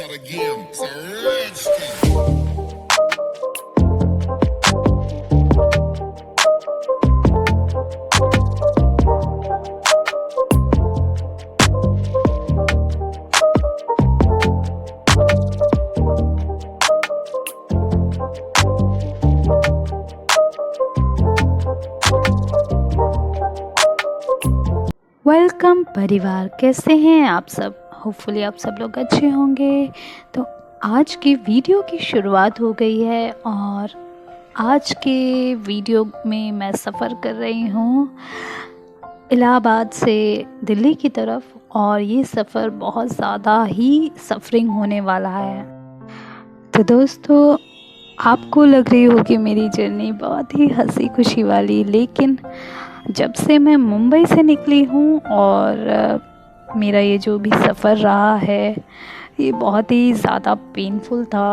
start again. It's a rich thing. Welcome परिवार, कैसे हैं आप सब। होपफुली आप सब लोग अच्छे होंगे। तो आज की वीडियो की शुरुआत हो गई है और आज के वीडियो में मैं सफ़र कर रही हूँ इलाहाबाद से दिल्ली की तरफ, और ये सफ़र बहुत ज़्यादा ही सफरिंग होने वाला है। तो दोस्तों, आपको लग रही होगी मेरी जर्नी बहुत ही हंसी खुशी वाली, लेकिन जब से मैं मुंबई से निकली हूँ और मेरा ये जो भी सफ़र रहा है ये बहुत ही ज़्यादा पेनफुल था।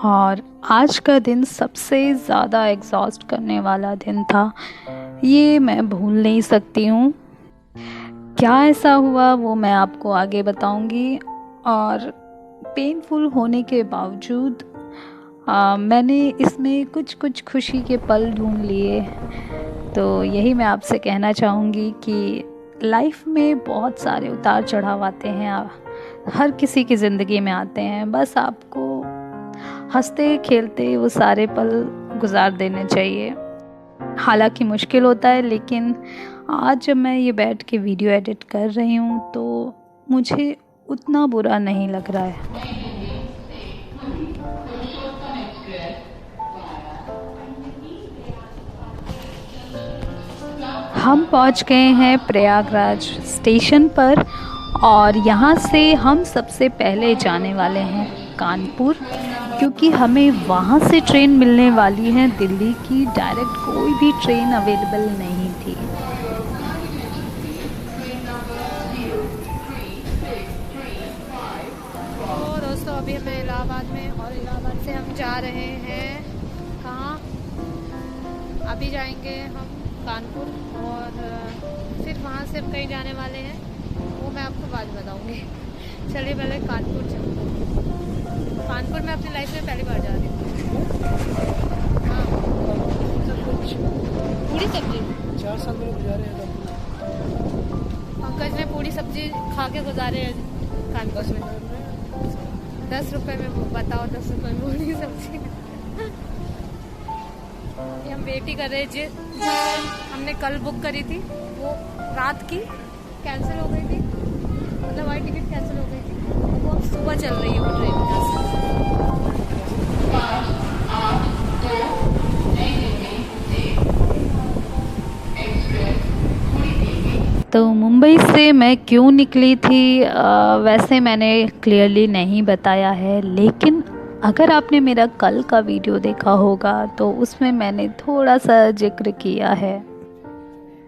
और आज का दिन सबसे ज़्यादा एग्जॉस्ट करने वाला दिन था, ये मैं भूल नहीं सकती हूँ। क्या ऐसा हुआ वो मैं आपको आगे बताऊँगी। और पेनफुल होने के बावजूद मैंने इसमें कुछ कुछ खुशी के पल ढूंढ लिए। तो यही मैं आपसे कहना चाहूँगी कि लाइफ में बहुत सारे उतार चढ़ाव आते हैं, हर किसी की ज़िंदगी में आते हैं। बस आपको हंसते खेलते वो सारे पल गुजार देने चाहिए। हालांकि मुश्किल होता है, लेकिन आज जब मैं ये बैठ के वीडियो एडिट कर रही हूँ तो मुझे उतना बुरा नहीं लग रहा है। हम पहुंच गए हैं प्रयागराज स्टेशन पर, और यहाँ से हम सबसे पहले जाने वाले हैं कानपुर, क्योंकि हमें वहाँ से ट्रेन मिलने वाली है दिल्ली की। डायरेक्ट कोई भी ट्रेन अवेलेबल नहीं थी। तो दोस्तों, अभी हम इलाहाबाद में, और इलाहाबाद से हम जा रहे हैं कहाँ? अभी जाएंगे हम कानपुर, और फिर वहाँ से हम कहीं जाने वाले हैं, वो मैं आपको बाद में बताऊँगी। चलिए पहले कानपुर चलते हैं। कानपुर में अपनी लाइफ में पहली बार जा रही हूँ। हाँ, पूरी सब्जी 4 साल में गुजारे हैं। पंकज ने पूरी सब्जी खा के गुजारे हैं कानपुर में। 10 रुपये में, बताओ 10 रुपये में पूरी सब्जी। हम वेट ही कर रहे हैं। जिस हमने कल बुक करी थी वो रात की कैंसिल हो गई थी, मतलब हमारी टिकट कैंसिल हो गई थी। वो अब सुबह चल रही है वो ट्रेन। तो मुंबई से मैं क्यों निकली थी वैसे मैंने क्लियरली नहीं बताया है, लेकिन अगर आपने मेरा कल का वीडियो देखा होगा तो उसमें मैंने थोड़ा सा जिक्र किया है।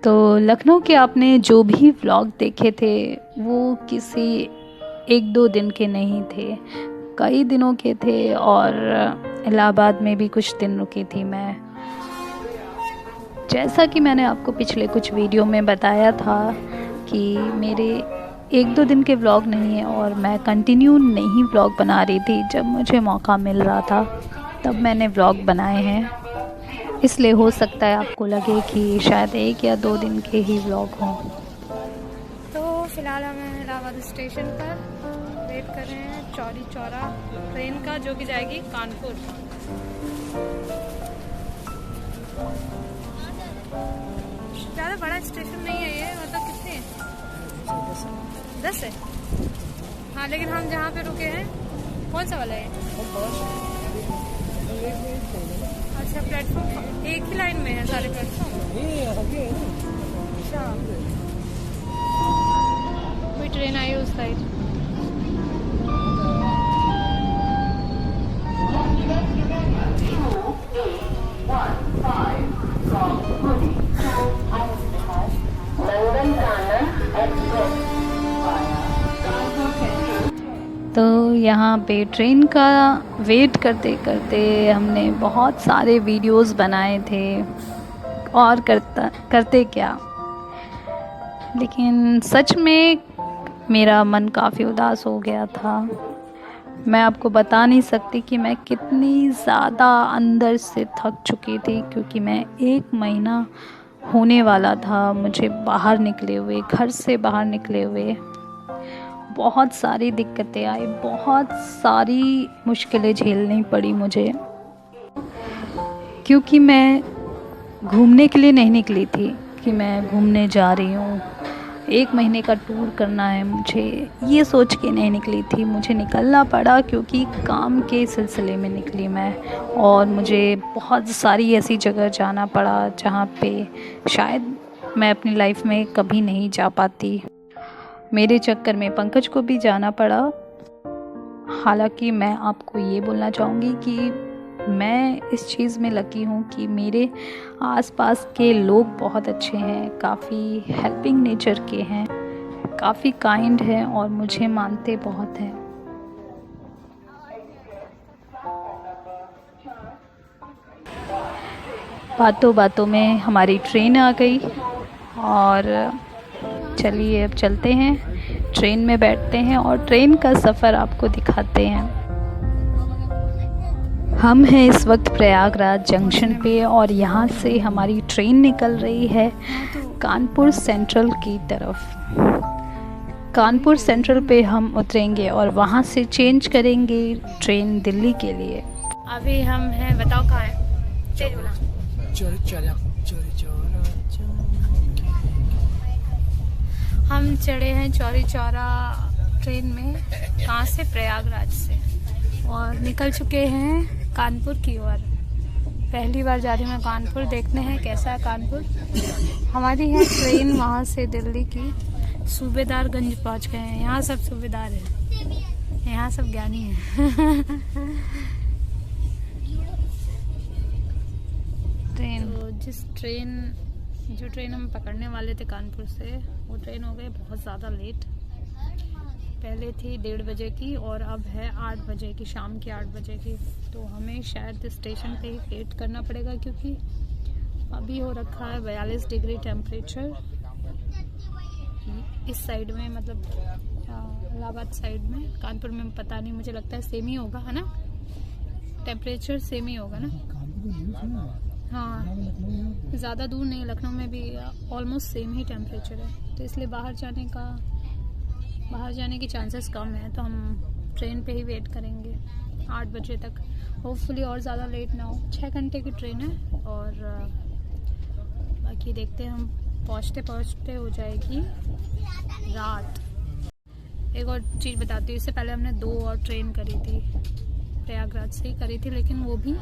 तो लखनऊ के आपने जो भी व्लॉग देखे थे वो किसी 1-2 दिन के नहीं थे, कई दिनों के थे। और इलाहाबाद में भी कुछ दिन रुकी थी मैं। जैसा कि मैंने आपको पिछले कुछ वीडियो में बताया था कि मेरे 1-2 दिन के व्लॉग नहीं है, और मैं कंटिन्यू नहीं व्लॉग बना रही थी। जब मुझे मौका मिल रहा था तब मैंने व्लॉग बनाए हैं, इसलिए हो सकता है आपको लगे कि शायद 1 या 2 दिन के ही व्लॉग हों। तो फिलहाल हम इलाहाबाद स्टेशन पर वेट कर रहे हैं चौरी चौरा ट्रेन का, जो कि जाएगी कानपुर। ज़्यादा बड़ा स्टेशन नहीं है ये, मतलब कितने हैं? 10 है। हाँ, लेकिन हम जहाँ पे रुके हैं कौन सा वाला है? अच्छा, प्लेटफॉर्म एक ही लाइन में है सारे प्लेटफॉर्म? अच्छा, कोई ट्रेन आई है उस साइड। तो यहाँ पे ट्रेन का वेट करते करते हमने बहुत सारे वीडियोस बनाए थे, और करते क्या, लेकिन सच में मेरा मन काफ़ी उदास हो गया था। मैं आपको बता नहीं सकती कि मैं कितनी ज़्यादा अंदर से थक चुकी थी, क्योंकि मैं 1 महीना होने वाला था मुझे बाहर निकले हुए, घर से बाहर निकले हुए। बहुत सारी दिक्कतें आई, बहुत सारी मुश्किलें झेलनी पड़ी मुझे, क्योंकि मैं घूमने के लिए नहीं निकली थी कि मैं घूमने जा रही हूँ, 1 महीने का टूर करना है मुझे, ये सोच के नहीं निकली थी। मुझे निकलना पड़ा क्योंकि काम के सिलसिले में निकली मैं, और मुझे बहुत सारी ऐसी जगह जाना पड़ा जहाँ पे शायद मैं अपनी लाइफ में कभी नहीं जा पाती। मेरे चक्कर में पंकज को भी जाना पड़ा। हालांकि मैं आपको ये बोलना चाहूँगी कि मैं इस चीज़ में लकी हूँ कि मेरे आसपास के लोग बहुत अच्छे हैं, काफ़ी हेल्पिंग नेचर के हैं, काफ़ी काइंड हैं और मुझे मानते बहुत हैं। बातों बातों में हमारी ट्रेन आ गई और चलिए अब चलते हैं, ट्रेन में बैठते हैं और ट्रेन का सफ़र आपको दिखाते हैं। हम हैं इस वक्त प्रयागराज जंक्शन पे और यहाँ से हमारी ट्रेन निकल रही है कानपुर सेंट्रल की तरफ। कानपुर सेंट्रल पे हम उतरेंगे और वहाँ से चेंज करेंगे ट्रेन दिल्ली के लिए। अभी हम हैं, बताओ कहाँ है? तेज बोला। हम चढ़े हैं चौरी चौरा ट्रेन में, कहाँ से? प्रयागराज से, और निकल चुके हैं कानपुर की ओर। पहली बार जा रही हूँ मैं कानपुर, देखते हैं कैसा है कानपुर। हमारी है ट्रेन वहाँ से दिल्ली की। सूबेदारगंज पहुँच गए हैं। यहाँ सब सूबेदार हैं, यहाँ सब ज्ञानी हैं। ट्रेन, जो ट्रेन हम पकड़ने वाले थे कानपुर से, वो ट्रेन हो गई बहुत ज़्यादा लेट। पहले थी 1:30 बजे की और अब है 8 बजे की, शाम के 8 बजे की। तो हमें शायद स्टेशन पे ही वेट करना पड़ेगा, क्योंकि अभी हो रखा है 42 डिग्री टेम्परेचर इस साइड में, मतलब इलाहाबाद साइड में। कानपुर में पता नहीं, मुझे लगता है सेम ही होगा, है ना? टेम्परेचर सेम ही होगा ना? हाँ, ज़्यादा दूर नहीं, लखनऊ में भी ऑलमोस्ट सेम ही टेम्परेचर है। तो इसलिए बाहर जाने की चांसेस कम है, तो हम ट्रेन पे ही वेट करेंगे 8 बजे तक। होपफुली और ज़्यादा लेट ना हो। 6 घंटे की ट्रेन है और बाकी देखते हैं, हम पहुँचते हो जाएगी रात। एक और चीज़ बताती हूँ, इससे पहले हमने 2 और ट्रेन करी थी, प्रयागराज से ही करी थी, लेकिन वो भी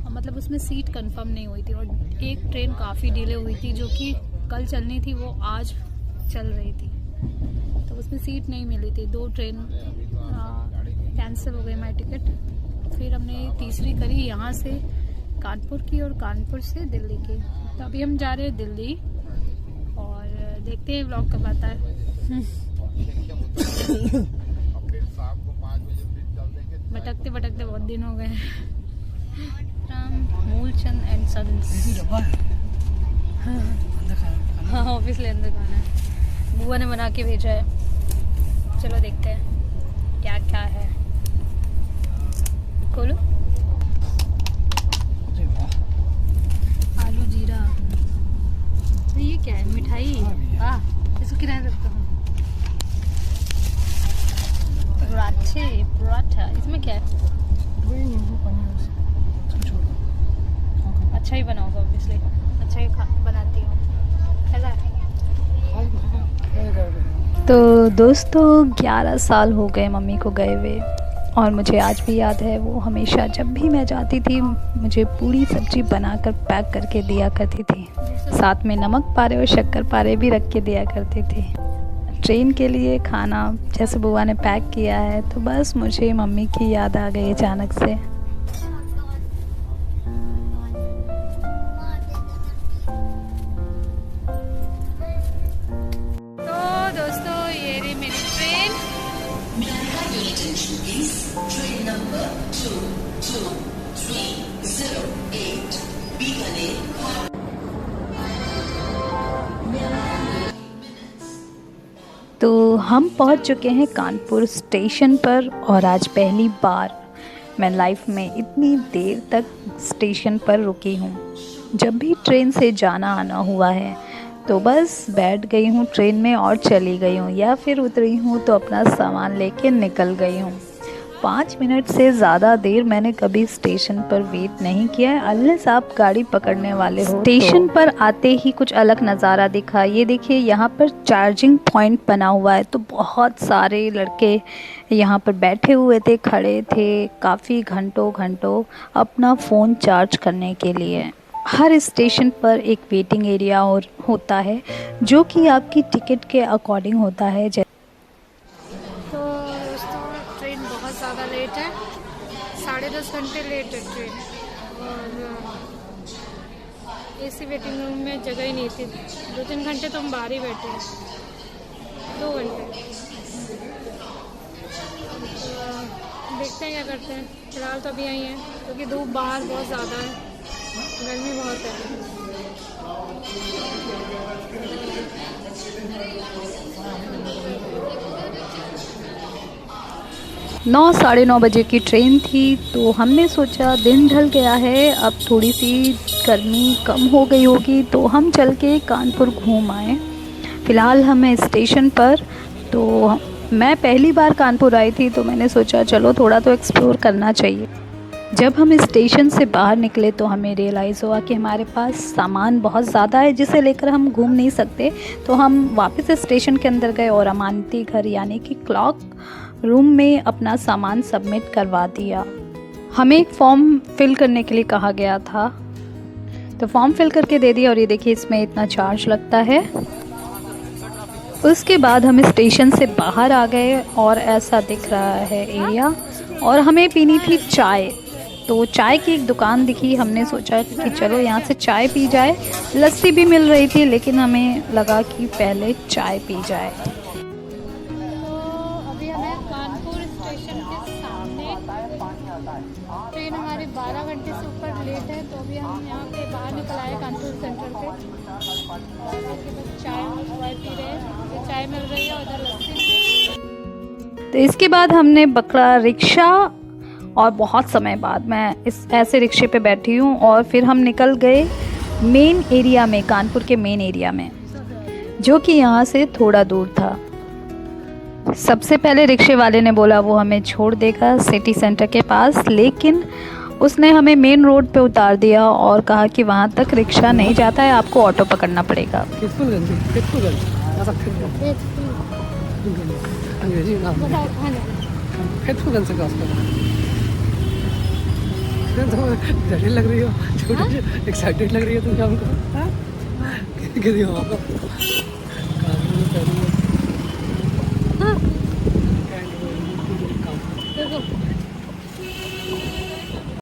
मतलब उसमें सीट कंफर्म नहीं हुई थी। और एक ट्रेन काफ़ी डिले हुई थी, जो कि कल चलनी थी, वो आज चल रही थी, तो उसमें सीट नहीं मिली थी। 2 ट्रेन कैंसिल हो गई हमारी टिकट। फिर हमने तीसरी करी यहाँ से कानपुर की और कानपुर से दिल्ली की। तो अभी हम जा रहे हैं दिल्ली और देखते हैं व्लॉग कब आता है। भटकते बहुत दिन हो गए। मूलचंद एंड सन्स, हाँ ऑब्वियसली अंदर खाना है, बुआ ने बना के भेजा है। चलो देखते हैं क्या क्या है। खोलो। आलू जीरा, तो ये क्या है? मिठाई। वाह, इसको किराए रखता हूँ। पराठा, इसमें क्या है? अच्छा ही बनाओगे ऑब्वियसली, अच्छा ही बनाती हूँ। कैसा है? तो दोस्तों 11 साल हो गए मम्मी को गए हुए, और मुझे आज भी याद है, वो हमेशा जब भी मैं जाती थी मुझे पूरी सब्जी बनाकर पैक करके दिया करती थी, साथ में नमक पारे और शक्कर पारे भी रख के दिया करती थी। ट्रेन के लिए खाना जैसे बुआ ने पैक किया है, तो बस मुझे मम्मी की याद आ गई अचानक से। Train number 22308 Bikaner तो हम पहुंच चुके हैं कानपुर स्टेशन पर और आज पहली बार मैं लाइफ में इतनी देर तक स्टेशन पर रुकी हूँ। जब भी ट्रेन से जाना आना हुआ है तो बस बैठ गई हूँ ट्रेन में और चली गई हूँ, या फिर उतरी हूँ तो अपना सामान लेके निकल गई हूँ। 5 मिनट से ज़्यादा देर मैंने कभी स्टेशन पर वेट नहीं किया है, अनलेस आप गाड़ी पकड़ने वाले हो। स्टेशन पर आते ही कुछ अलग नज़ारा दिखा। ये देखिए यहाँ पर चार्जिंग पॉइंट बना हुआ है, तो बहुत सारे लड़के यहाँ पर बैठे हुए थे, खड़े थे काफ़ी घंटों अपना फ़ोन चार्ज करने के लिए। हर स्टेशन पर एक वेटिंग एरिया और होता है जो कि आपकी टिकट के अकॉर्डिंग होता है। तो दोस्तों ट्रेन बहुत ज़्यादा लेट है, 10.5 घंटे लेट है ट्रेन। और एसी वेटिंग रूम में जगह ही नहीं थी। 2-3 घंटे तो हम बाहर ही बैठे हैं, 2 घंटे। तो देखते हैं क्या करते हैं। फिलहाल तो अभी आई हैं क्योंकि धूप बाहर बहुत ज़्यादा है, गर्मी बहुत है। 9 साढ़े 9 बजे की ट्रेन थी, तो हमने सोचा दिन ढल गया है, अब थोड़ी सी गर्मी कम हो गई होगी तो हम चल के कानपुर घूम आए। फ़िलहाल हम स्टेशन पर, तो मैं पहली बार कानपुर आई थी तो मैंने सोचा चलो थोड़ा तो एक्सप्लोर करना चाहिए। जब हम स्टेशन से बाहर निकले तो हमें रियलाइज़ हुआ कि हमारे पास सामान बहुत ज़्यादा है जिसे लेकर हम घूम नहीं सकते। तो हम वापस स्टेशन के अंदर गए और अमानती घर यानी कि क्लॉक रूम में अपना सामान सबमिट करवा दिया। हमें एक फॉर्म फिल करने के लिए कहा गया था, तो फॉर्म फिल करके दे दिया। और ये देखिए इसमें इतना चार्ज लगता है। उसके बाद हम स्टेशन से बाहर आ गए और ऐसा दिख रहा है एरिया, और हमें पीनी थी चाय। तो चाय की एक दुकान दिखी, हमने सोचा कि चलो यहाँ से चाय पी जाए। लस्सी भी मिल रही थी लेकिन हमें लगा कि पहले चाय पी जाए। तो अभी हमें कानपुर स्टेशन के सामने, ट्रेन हमारी 12 घंटे से ऊपर लेट है, तो अभी हम यहाँ पे बाहर निकल आए कानपुर सेंटर पे। और उसके बाद चाय पी रहे हैं, ये चाय मिल रही है, उधर लस्सी। तो इसके बाद हमने पकड़ा रिक्शा, और बहुत समय बाद मैं इस ऐसे रिक्शे पे बैठी हूँ और फिर हम निकल गए मेन एरिया में, कानपुर के मेन एरिया में, जो कि यहाँ से थोड़ा दूर था। सबसे पहले रिक्शे वाले ने बोला वो हमें छोड़ देगा सिटी सेंटर के पास, लेकिन उसने हमें मेन रोड पे उतार दिया और कहा कि वहाँ तक रिक्शा नहीं जाता है, आपको ऑटो पकड़ना पड़ेगा। बताओ कहाँ जाना? जटिल लग रही हो, छोटी एक्साइटेड लग रही हो तुम शाम को।